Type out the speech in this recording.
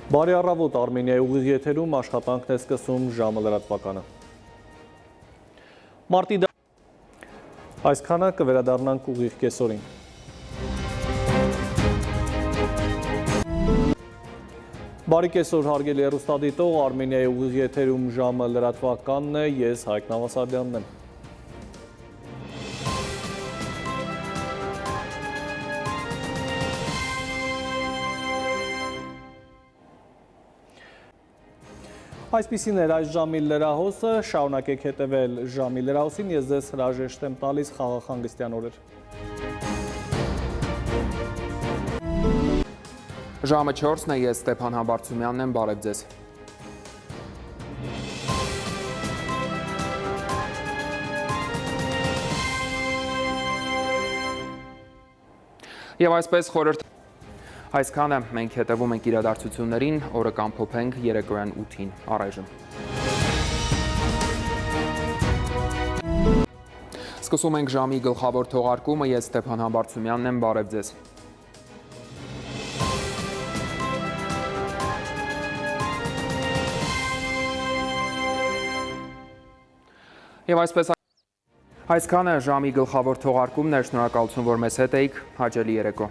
Բարի առավոտ, Արմենիայի ուղիղ եթերում աշխատանքն է սկսում ժամը լրատվականը։ Մարտի այսքանը կվերադառնանք ուղիղ կեսօրին։ Բարի կեսօր, հարգելի հեռուստադիտող, Արմենիայի ուղիղ եթերում ժամը լրատվականն է, ես Հայկ Նավասարդյանն եմ։ Այսպիսին էր այս ժամի լրահոսը, շարունակեք հետևել ժամի լրահոսին, ես ձեզ հրաժեշտ եմ տալիս խաղաղհանգստյան օրեր։ Ժամը 4-ն է, ես Ստեփան Համբարձումյանն եմ, բարև ձեզ։ Եվ այսպես խորհրդ Այսքանը մենք հետևում ենք իրադարձություններին, օրը կամփոփենք երեկոյան 8-ին, առայժմ։ Սկսում ենք ժամի գլխավոր թողարկումը, ես Ստեփան Համբարձումյանն եմ, բարև ձեզ։ Եվ այսքանը ժամի գլխավոր թողարկումն էր, շնորհակալություն, որ մեզ հետ էիք, հաճելի երեկո։